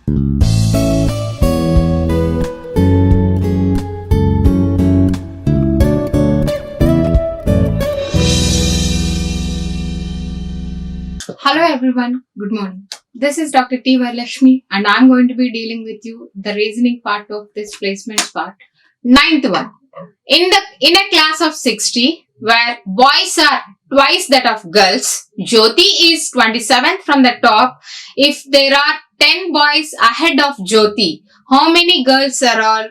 Hello everyone, good morning. This is Dr. Vara Lakshmi and I am going to be dealing with you the reasoning part of this placements part. Ninth one. In a class of 60 where boys are twice that of girls, Jyoti is 27th from the top. If there are 10 boys ahead of Jyoti, how many girls are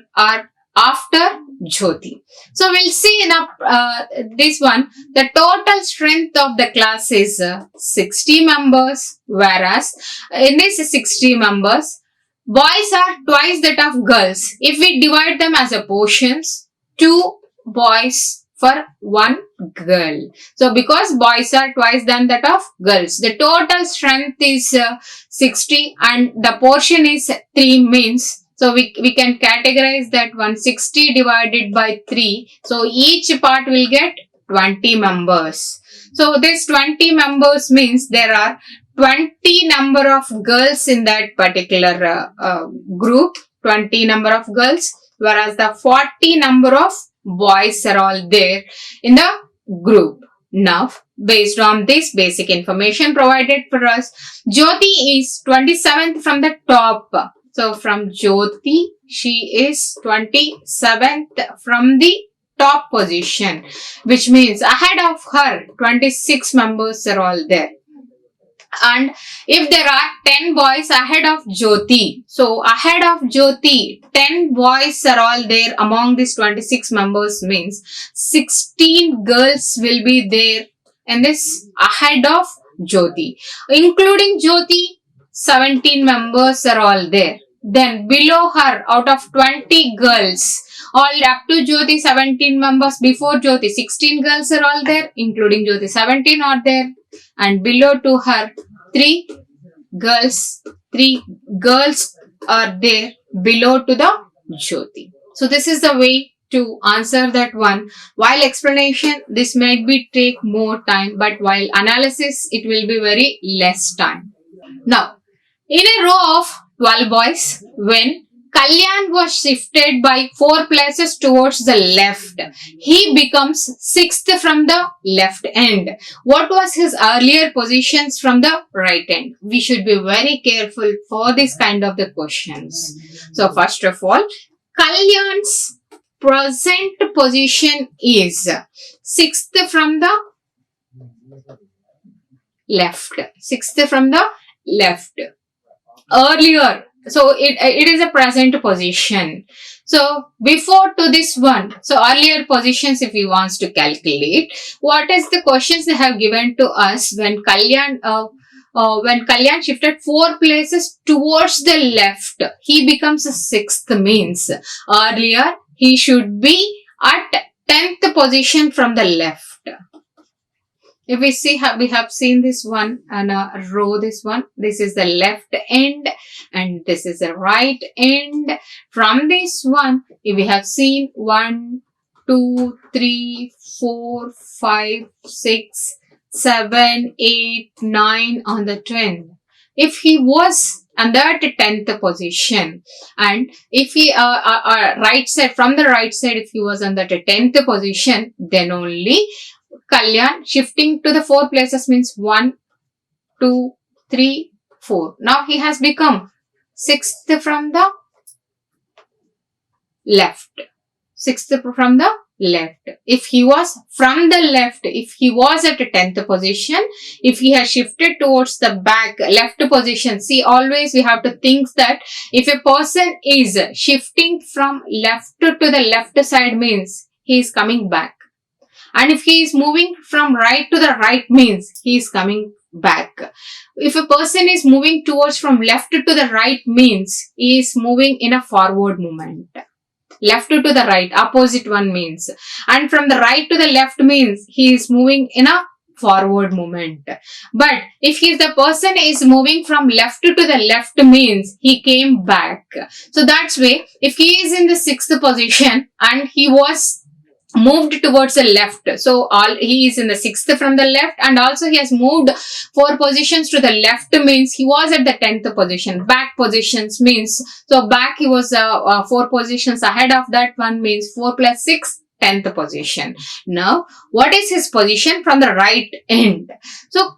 after Jyoti? So we'll see in this one, the total strength of the class is 60 members, whereas in this 60 members, boys are twice that of girls. If we divide them as a portions, 2 boys for 1 girl. So because boys are twice than that of girls, the total strength is 60 and the portion is 3 means. So we can categorize that 160 divided by 3. So each part will get 20 members. So this 20 members means there are 20 number of girls in that particular group, 20 number of girls, whereas the 40 number of boys are all there in the group. Now, based on this basic information provided for us, Jyoti is 27th from the top. So from Jyoti, she is 27th from the top position, which means ahead of her 26 members are all there. And if there are 10 boys ahead of Jyoti, so ahead of Jyoti, 10 boys are all there among these 26 members means 16 girls will be there in this ahead of Jyoti. Including Jyoti, 17 members are all there. Then below her, out of 20 girls, all up to Jyoti 17 members, before Jyoti 16 girls are all there, including Jyoti 17 are there, and below to her 3 girls are there below to the Jyoti. So this is the way to answer that one. While explanation, this might be take more time, but while analysis, it will be very less time. Now, in a row of 12 boys, when Kalyan was shifted by 4 places towards the left, he becomes 6th from the left end. What was his earlier positions from the right end? We should be very careful for this kind of the questions. So first of all, Kalyan's present position is 6th from the left. 6th from the left. Earlier, so it is a present position. So before to this one, so earlier positions if he wants to calculate, what is the questions they have given to us when Kalyan shifted 4 places towards the left, he becomes a 6th means earlier he should be at 10th position from the left. If we see, we have seen this one and a row, this one. This is the left end and this is the right end. From this one, if we have seen 1, 2, 3, 4, 5, 6, 7, 8, 9 on the 10. If he was under the 10th position and if he right side, from the right side, if he was under the 10th position, then only Kalyan shifting to the 4 places means 1, 2, 3, 4. Now he has become 6th from the left. 6th from the left. If he was from the left, if he was at a 10th position, if he has shifted towards the back left position, see always we have to think that if a person is shifting from left to the left side means he is coming back. And if he is moving from right to the right means he is coming back. If a person is moving towards from left to the right means he is moving in a forward movement. Left to the right, opposite one means. And from the right to the left means he is moving in a forward movement. But if the person is moving from left to the left means he came back. So that's way, if he is in the 6th position and he was moved towards the left. So he is in the 6th from the left, and also he has moved 4 positions to the left, means he was at the 10th position. Back positions means, so back he was 4 positions ahead of that one, means 4 plus 6, 10th position. Now, what is his position from the right end? So,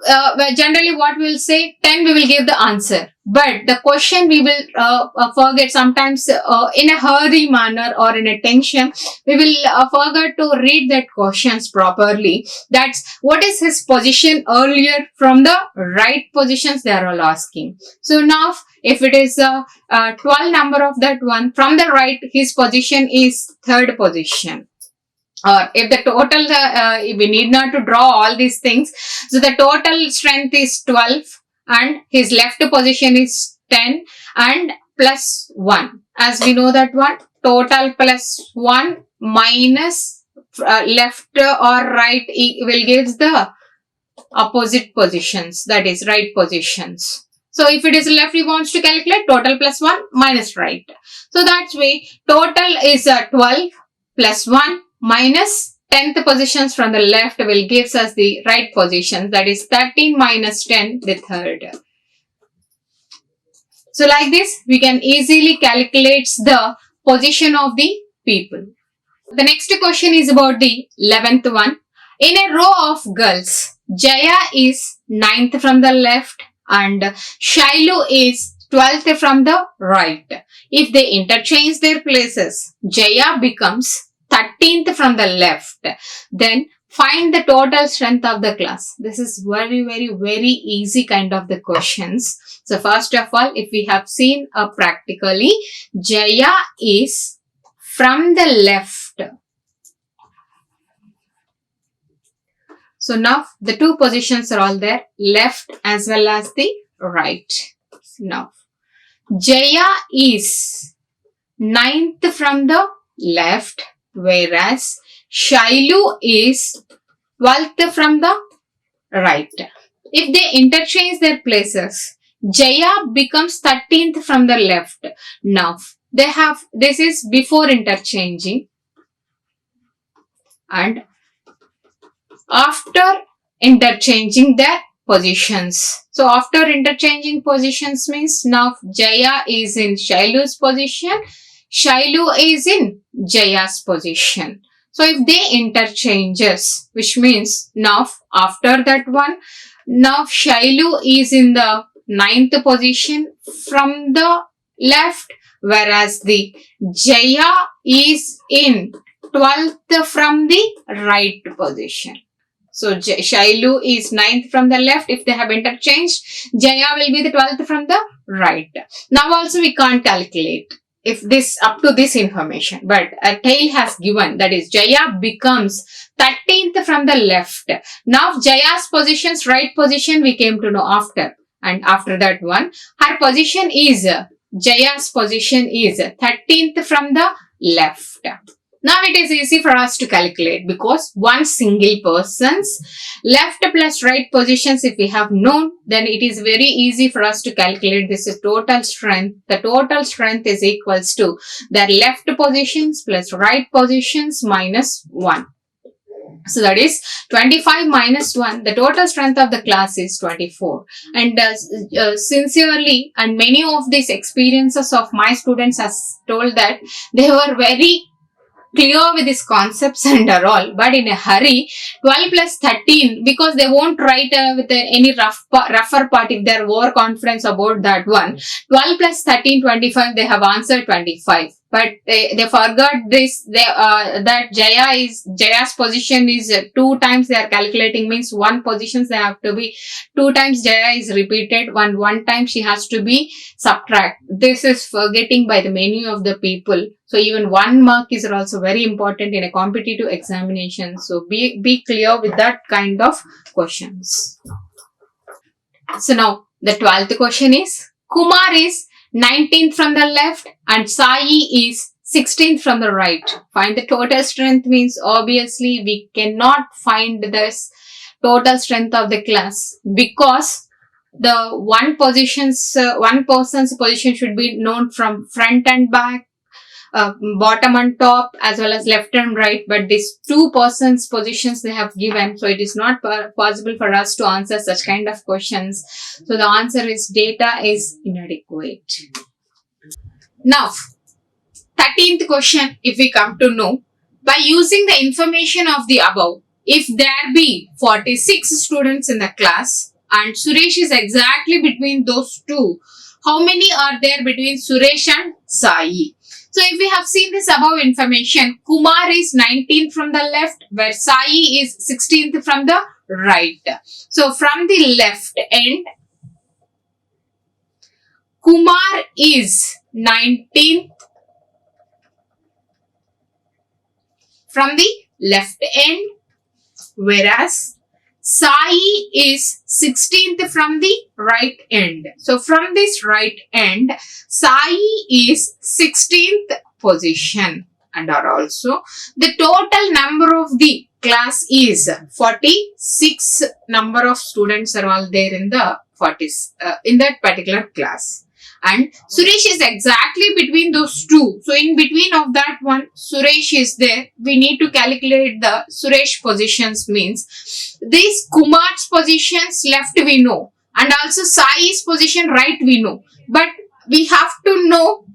generally what we will say, 10 we will give the answer. But the question we will forget sometimes in a hurry manner or in a tension, we will forget to read that questions properly. That's what is his position earlier from the right positions they are all asking. So now, if it is 12 number of that one, from the right, his position is 3rd position. Or if the total, we need not to draw all these things. So the total strength is 12 and his left position is 10 and plus 1. As we know that one, total plus 1 minus left or right will give the opposite positions, that is right positions. So if it is left, he wants to calculate total plus 1 minus right. So that's way total is 12 plus 1 minus 10th positions from the left will gives us the right position, that is 13 minus 10, the 3rd. So like this, we can easily calculate the position of the people. The next question is about the 11th one. In a row of girls, Jaya is 9th from the left and Shailu is 12th from the right. If they interchange their places, Jaya becomes 13th from the left. Then find the total strength of the class. This is very, very, very easy kind of the questions. So first of all, if we have seen practically, Jaya is from the left. So now the 2 positions are all there, left as well as the right. Now, Jaya is 9th from the left, whereas Shailu is 12th from the right. If they interchange their places, Jaya becomes 13th from the left. Now, this is before interchanging, and after interchanging their positions. So after interchanging positions means now Jaya is in Shailu's position, Shailu is in Jaya's position. So if they interchanges, which means now after that one, now Shailu is in the 9th position from the left, whereas the Jaya is in 12th from the right position. So Shailu is 9th from the left. If they have interchanged, Jaya will be the 12th from the right. Now also we can't calculate if this up to this information, but a tail has given, that is Jaya becomes 13th from the left. Now Jaya's positions, right position we came to know after, and after that one, her position is, Jaya's position is 13th from the left. Now it is easy for us to calculate because one single person's left plus right positions, if we have known, then it is very easy for us to calculate this is total strength. The total strength is equals to their left positions plus right positions minus 1. So that is 25 minus 1. The total strength of the class is 24. And sincerely, and many of these experiences of my students has told that they were very clear with these concepts and all, but in a hurry, 12 plus 13, because they won't write with any rougher part if they're overconfident about that one. 12 plus 13, 25, they have answered 25. But they forgot this, that Jaya's position is 2 times they are calculating, means 1 positions they have to be 2 times Jaya is repeated, 1 time she has to be subtract. This is forgetting by the many of the people. So even 1 mark is also very important in a competitive examination. So be clear with that kind of questions. So now the 12th question is, Kumar is 19th from the left and Sai is 16th from the right. Find the total strength means obviously we cannot find this total strength of the class because the one person's position should be known from front and back, bottom and top as well as left and right, but these two persons positions they have given, so it is not possible for us to answer such kind of questions. So the answer is data is inadequate. Now 13th question, if we come to know, by using the information of the above, if there be 46 students in the class and Suresh is exactly between those two, how many are there between Suresh and Sai? So if we have seen this above information, Kumar is 19th from the left, where Sai is 16th from the right. So from the left end, Kumar is 19th from the left end, whereas Sai is 16th from the right end. So from this right end, Sai is 16th position, and are also the total number of the class is 46 number of students are all there in the 40s in that particular class. And Suresh is exactly between those two. So in between of that one, Suresh is there. We need to calculate the Suresh positions, means these Kumar's positions left we know, and also Sai's position right we know. But we have to know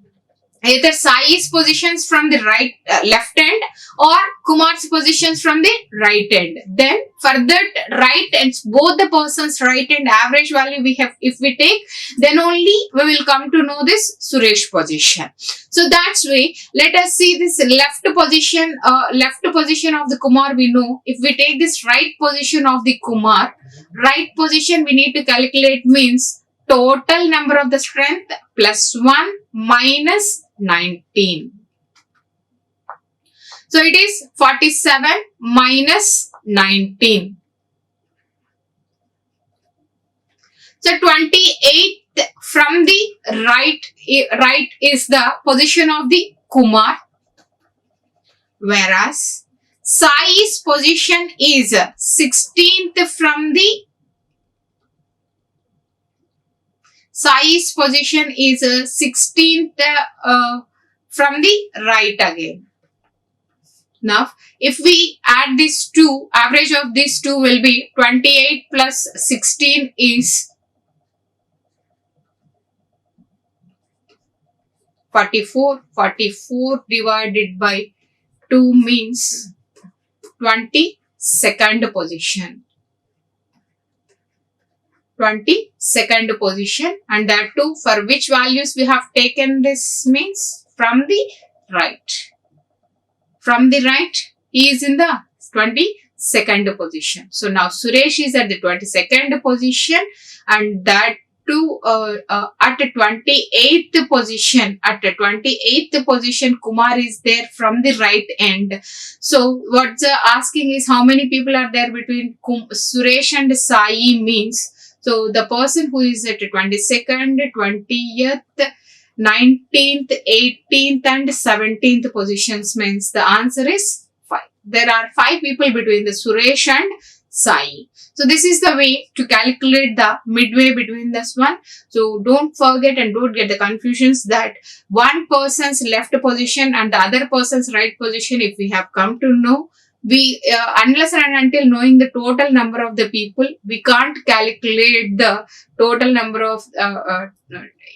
either Sai's positions from the right left end or Kumar's positions from the right end. Then for that right ends, both the persons right and average value we have, if we take, then only we will come to know this Suresh position. So that's way, let us see this left position of the Kumar we know. If we take this right position of the Kumar, right position we need to calculate, means total number of the strength plus 1 minus 19. So it is 47 minus 19. So 28 from the right is the position of the Kumar, whereas Sai's position is 16th from the Sai's position is 16th from the right again. Now, if we add these two, average of these two will be 28 plus 16 is 44. 44 divided by 2 means 22nd position. 22nd position, and that too for which values we have taken this, means from the right. From the right, he is in the 22nd position. So now Suresh is at the 22nd position, and that too at the 28th position. At the 28th position, Kumar is there from the right end. So what's asking is how many people are there between Suresh and Sai, means, so the person who is at 22nd, 20th, 19th, 18th and 17th positions, means the answer is 5. There are 5 people between the Suresh and Sai. So this is the way to calculate the midway between this one. So don't forget and don't get the confusions that one person's left position and the other person's right position, if we have come to know, we unless and until knowing the total number of the people, we can't calculate the total number of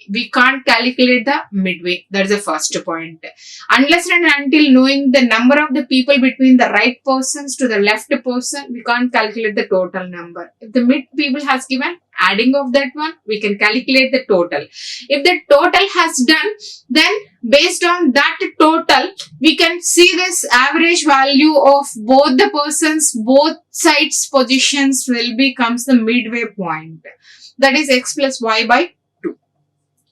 we can't calculate the midway. That's the first point. Unless and until knowing the number of the people between the right persons to the left person, we can't calculate the total number. If the mid people has given, adding of that one, we can calculate the total. If the total has done, then based on that total, we can see this average value of both the persons, both sides positions will becomes the midway point. That is x plus y by 2.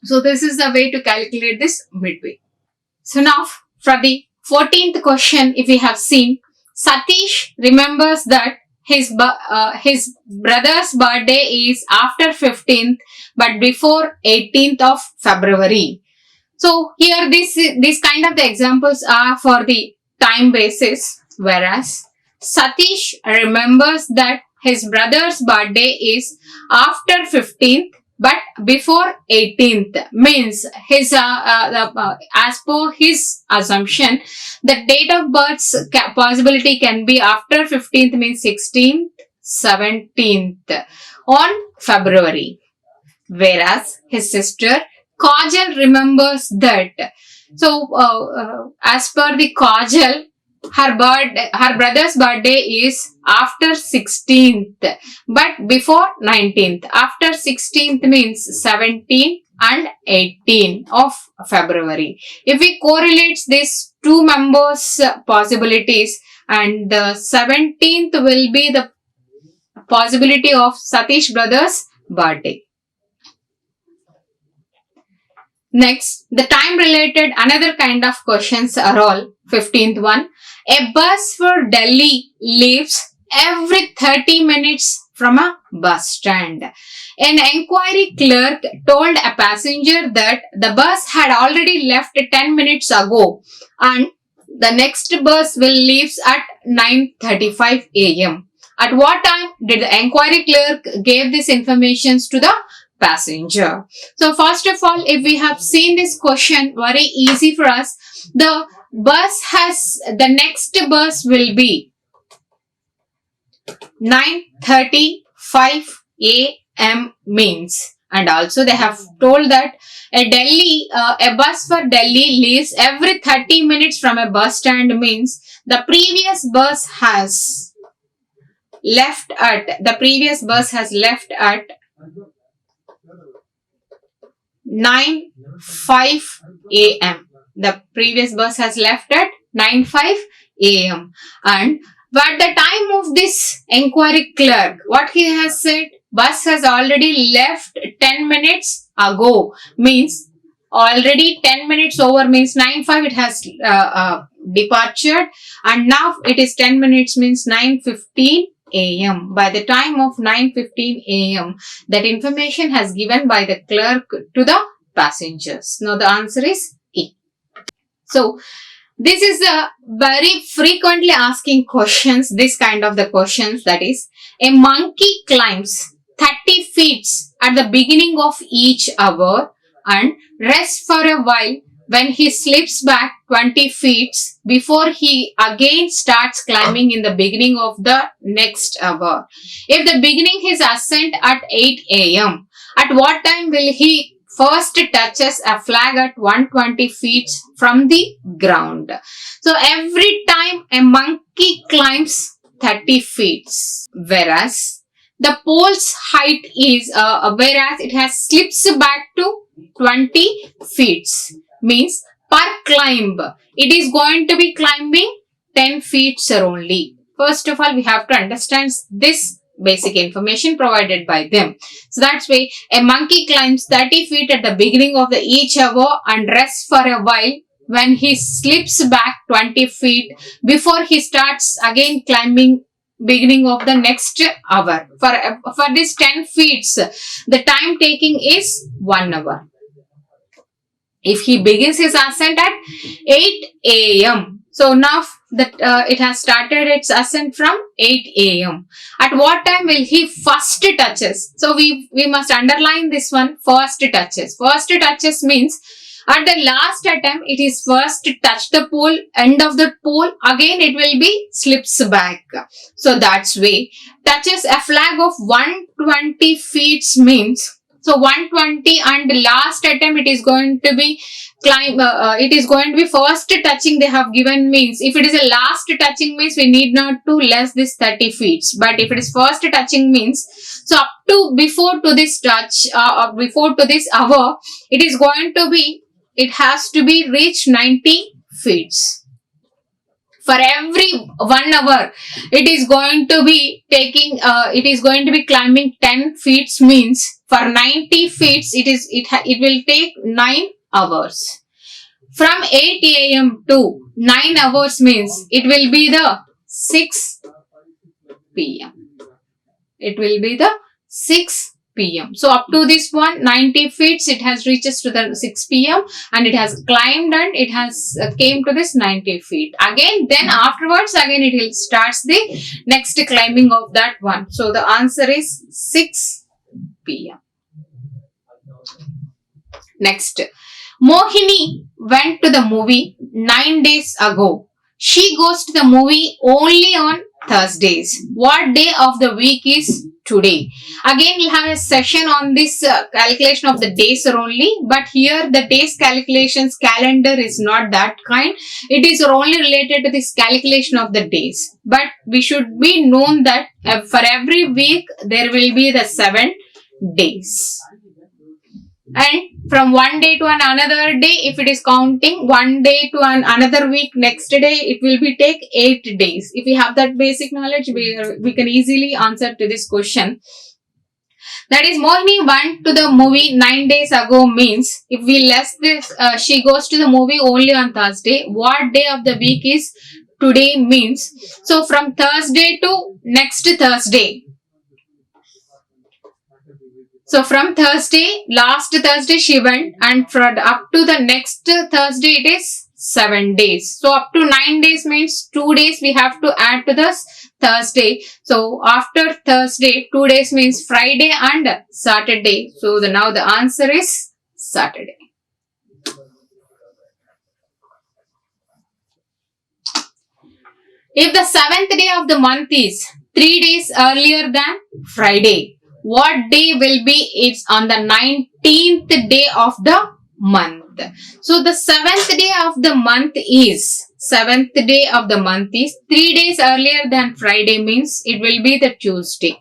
So this is the way to calculate this midway. So now for the 14th question, if we have seen, Satish remembers that his brother's birthday is after 15th but before 18th of February. So here these kind of the examples are for the time basis, whereas Satish remembers that his brother's birthday is after 15th but before 18th means his as per his assumption, the date of birth possibility can be after 15th means 16th, 17th on February. Whereas his sister Kajal remembers that. So as per the Kajal, her brother's birthday is after 16th but before 19th. After 16th means 17 and 18 of February. If we correlate these two members' possibilities, and the 17th will be the possibility of Satish brother's birthday. Next, the time related another kind of questions are all 15th one. A bus for Delhi leaves every 30 minutes from a bus stand. An enquiry clerk told a passenger that the bus had already left 10 minutes ago and the next bus will leave at 9:35 a.m. At what time did the enquiry clerk give this information to the passenger? So first of all, if we have seen this question, very easy for us. The next bus will be 9:35 a.m. means, and also they have told that a bus for Delhi leaves every 30 minutes from a bus stand means the previous bus has left at 9:05 a.m. The previous bus has left at 9:05 a.m. And but the time of this enquiry clerk, what he has said, bus has already left 10 minutes ago, means already 10 minutes over means 9:05 it has departed, and now it is 10 minutes means 9:15 a.m. By the time of 9:15 a.m. that information has given by the clerk to the passengers. Now the answer is E. So this is the very frequently asking questions, this kind of the questions, that is, a monkey climbs 30 feet at the beginning of each hour and rests for a while when he slips back 20 feet before he again starts climbing in the beginning of the next hour. If the beginning his ascent at 8 a.m., at what time will he first touches a flag at 120 feet from the ground? So every time a monkey climbs 30 feet, whereas the pole's height is, whereas it has slips back to 20 feet, means per climb, it is going to be climbing 10 feet only. First of all, we have to understand this basic information provided by them. So that's why a monkey climbs 30 feet at the beginning of the each hour and rests for a while when he slips back 20 feet before he starts again climbing beginning of the next hour. For this 10 feet, the time taking is 1 hour. If he begins his ascent at 8 a.m., so now that it has started its ascent from 8 a.m. At what time will he first touches? So we must underline this one, first touches. First touches means at the last attempt, it is first to touch the pole, end of the pole, again it will be slips back. So that's way. Touches a flag of 120 feet means, so 120 and last attempt it is going to be it is going to be first touching they have given means, if it is a last touching means we need not to less this 30 feet. But if it is first touching means, so up to before to this touch, before to this hour, it is going to be, it has to be reached 90 feet. For every 1 hour, it is going to be taking, it is going to be climbing 10 feet means for 90 feet, it will take 9 hours. From 8 a.m. to 9 hours means it will be the 6 p.m. It will be the 6 p.m. So up to this one, 90 feet, it has reaches to the 6 p.m. and it has climbed and it has came to this 90 feet. Again, then afterwards, again it will starts the next climbing of that one. So the answer is 6 p.m. Next, Mohini went to the movie 9 days ago. She goes to the movie only on Thursdays. What day of the week is today? Again, we'll have a session on this calculation of the days only, but here the days calculations calendar is not that kind. It is only related to this calculation of the days. But we should be known that for every week there will be the 7 days. And from one day to another day, if it is counting one day to another week, next day it will be take 8 days. If we have that basic knowledge, we can easily answer to this question. That is, Mohini went to the movie 9 days ago means, if we less this, she goes to the movie only on Thursday. What day of the week is today means, so from Thursday to next Thursday. So from Thursday, last Thursday she went, and from up to the next Thursday it is 7 days. So up to 9 days means 2 days we have to add to this Thursday. So after Thursday, 2 days means Friday and Saturday. So now the answer is Saturday. If the 7th day of the month is 3 days earlier than Friday, what day will be? It's on the 19th day of the month. So the 7th day of the month is 3 days earlier than Friday means it will be the Tuesday.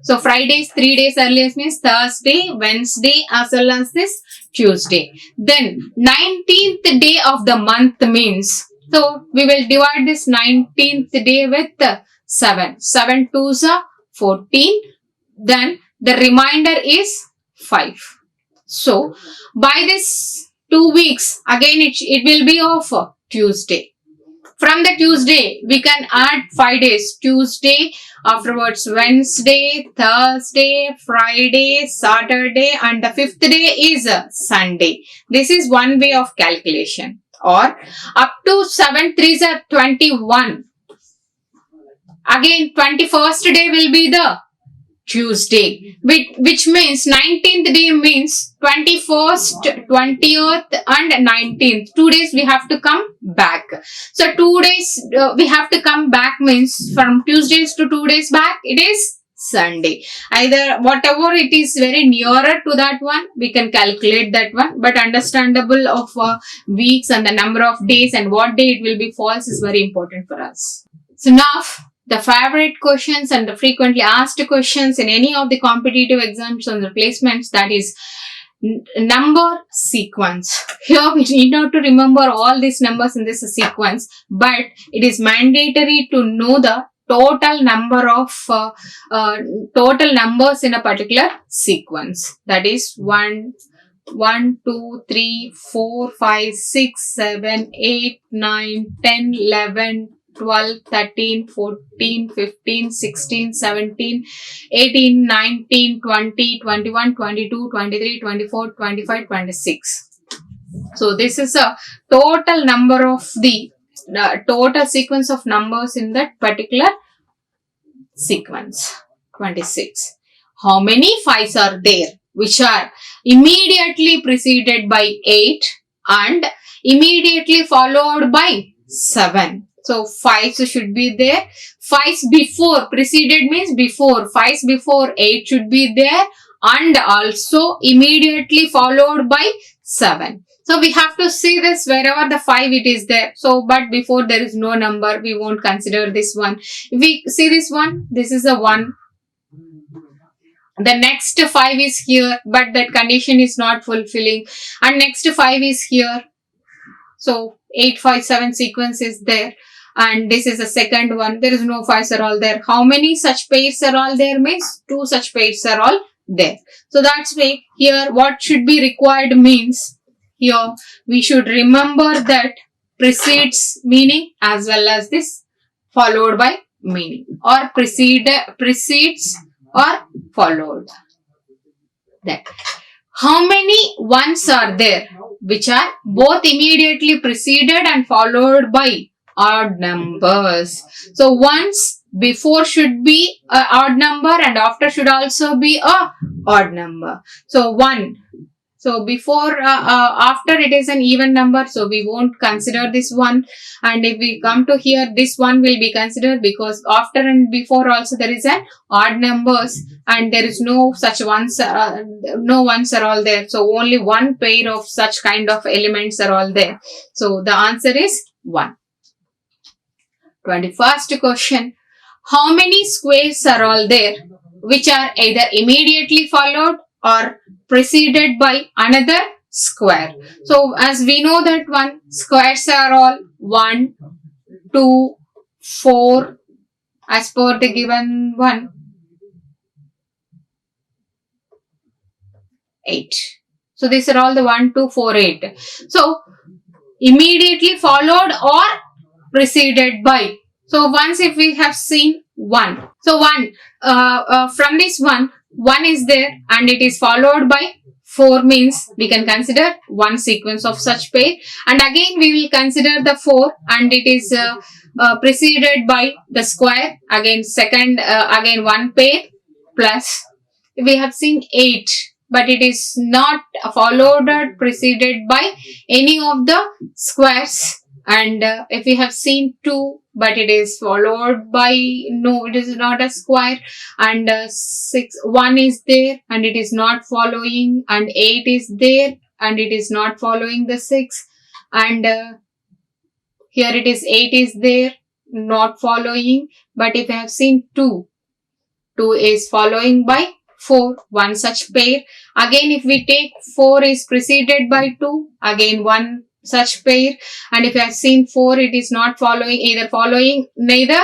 So Friday is 3 days earlier means Thursday, Wednesday as well as this Tuesday. Then 19th day of the month means, so we will divide this 19th day with 7. 7 2s are 14. Then the remainder is 5. So by this 2 weeks, again it will be of Tuesday. From the Tuesday, we can add 5 days. Tuesday, afterwards Wednesday, Thursday, Friday, Saturday, and the 5th day is Sunday. This is one way of calculation. Or up to 7 3s are 21. Again, 21st day will be the Tuesday, which means 19th day means 21st, 20th and 19th. 2 days we have to come back. So 2 days we have to come back means from Tuesdays to 2 days back, it is Sunday. Either whatever it is very nearer to that one, we can calculate that one. But understandable of weeks and the number of days and what day it will be false is very important for us. So now, the favorite questions and the frequently asked questions in any of the competitive exams on the placements, that is number sequence. Here we need not to remember all these numbers in this sequence, but it is mandatory to know the total number of total numbers in a particular sequence. That is 1, 2, 3, 4, 5, 6, 7, 8, 9, 10, 11, 12, 13, 14, 15, 16, 17, 18, 19, 20, 21, 22, 23, 24, 25, 26. So this is a total number of the total sequence of numbers in that particular sequence, 26. How many 5s are there which are immediately preceded by 8 and immediately followed by 7? So 5s should be there. 5s before, preceded means before. 5s before 8 should be there and also immediately followed by 7. So we have to see this wherever the 5 it is there. So but before there is no number, we won't consider this one. If we see this one, this is a 1. The next 5 is here, but that condition is not fulfilling. And next 5 is here. So 8, 5, 7 sequence is there. And this is the second one. There is no 5s are all there. How many such pairs are all there means 2 such pairs are all there. So that's why here what should be required means, here we should remember that precedes meaning as well as this followed by meaning, or precedes or followed. That. How many ones are there which are both immediately preceded and followed by odd numbers? So ones before should be an odd number and after should also be a odd number. So 1, So before, after it is an even number, so we won't consider this one. And if we come to here, this one will be considered, because after and before also there is an odd numbers, and there is no such ones, no ones are all there. So only one pair of such kind of elements are all there. So the answer is 1. 21st question. How many squares are all there which are either immediately followed or preceded by another square? So as we know that one, squares are all 1, 2, 4 as per the given one, 8. So these are all the 1, 2, 4, 8. So immediately followed or preceded by. So once if we have seen 1. So 1, from this 1 is there and it is followed by 4, means we can consider one sequence of such pair. And again we will consider the 4 and it is preceded by the square. Again second, again one pair, plus we have seen 8. But it is not followed or preceded by any of the squares. And if we have seen 2, but it is followed by, no, it is not a square. And 1 is there and it is not following, and 8 is there and it is not following the 6. And here it is 8 is there, not following. But if we have seen 2 is following by 4, one such pair. Again if we take 4 is preceded by 2, again one such pair. And if you have seen 4, it is not following, either following, neither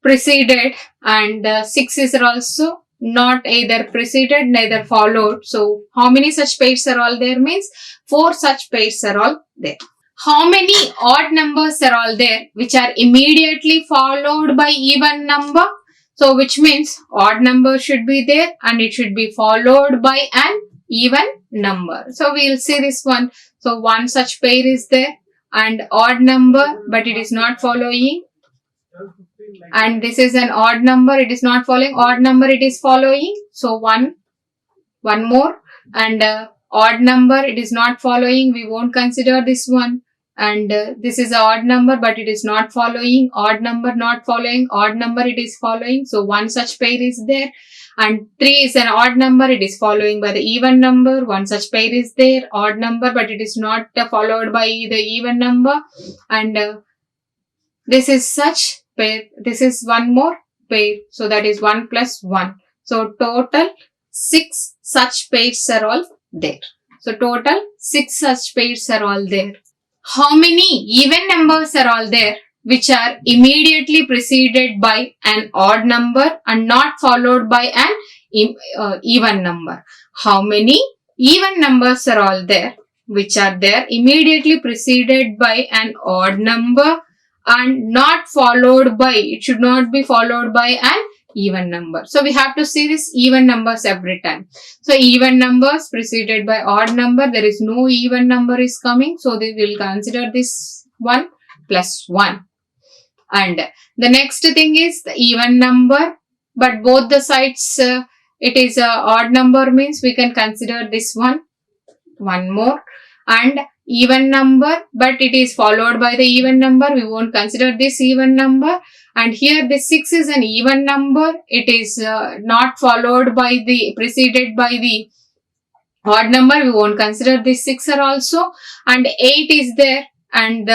preceded. And 6 is also not either preceded, neither followed. So how many such pairs are all there, means 4 such pairs are all there. How many odd numbers are all there which are immediately followed by even number? So which means odd number should be there and it should be followed by an even number. So we will see this one. So one such pair is there and odd number, but it is not following. And this is an odd number, it is not following. Odd number, it is following. So one more. And odd number, it is not following. We won't consider this one. And this is an odd number, but it is not following. Odd number, not following. Odd number, it is following. So one such pair is there. And 3 is an odd number, it is following by the even number. One such pair is there, odd number, but it is not followed by the even number. And this is such pair. This is one more pair. So that is 1 plus 1. So total 6 such pairs are all there. So total 6 such pairs are all there. How many even numbers are all there which are immediately preceded by an odd number and not followed by an even number? How many even numbers are all there which are there immediately preceded by an odd number and not followed by, it should not be followed by an even number. So we have to see this even numbers every time. So even numbers preceded by odd number, there is no even number is coming. So they will consider this 1 plus 1. And the next thing is the even number, but both the sides it is a odd number, means we can consider this one more. And even number, but it is followed by the even number, we won't consider this even number. And here the 6 is an even number, it is not followed by the, preceded by the odd number, we won't consider this 6 are also. And 8 is there and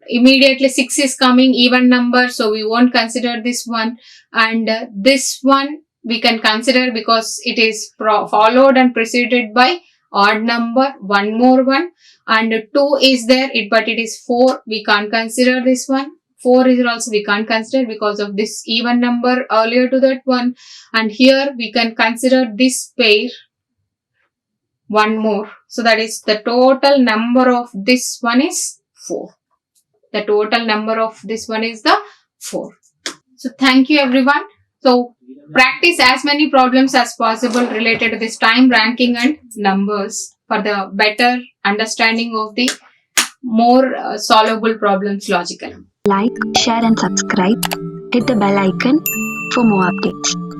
immediately 6 is coming, even number, so we won't consider this one. And this one we can consider because it is followed and preceded by odd number, one more one. And 2 is there, but it is 4, we can't consider this one. 4 is also we can't consider because of this even number earlier to that one. And here we can consider this pair, one more. So that is the total number of this one is 4. The total number of this one is the 4. So thank you everyone. So practice as many problems as possible related to this time, ranking and numbers for the better understanding of the more solvable problems logically. Like, share and subscribe. Hit the bell icon for more updates.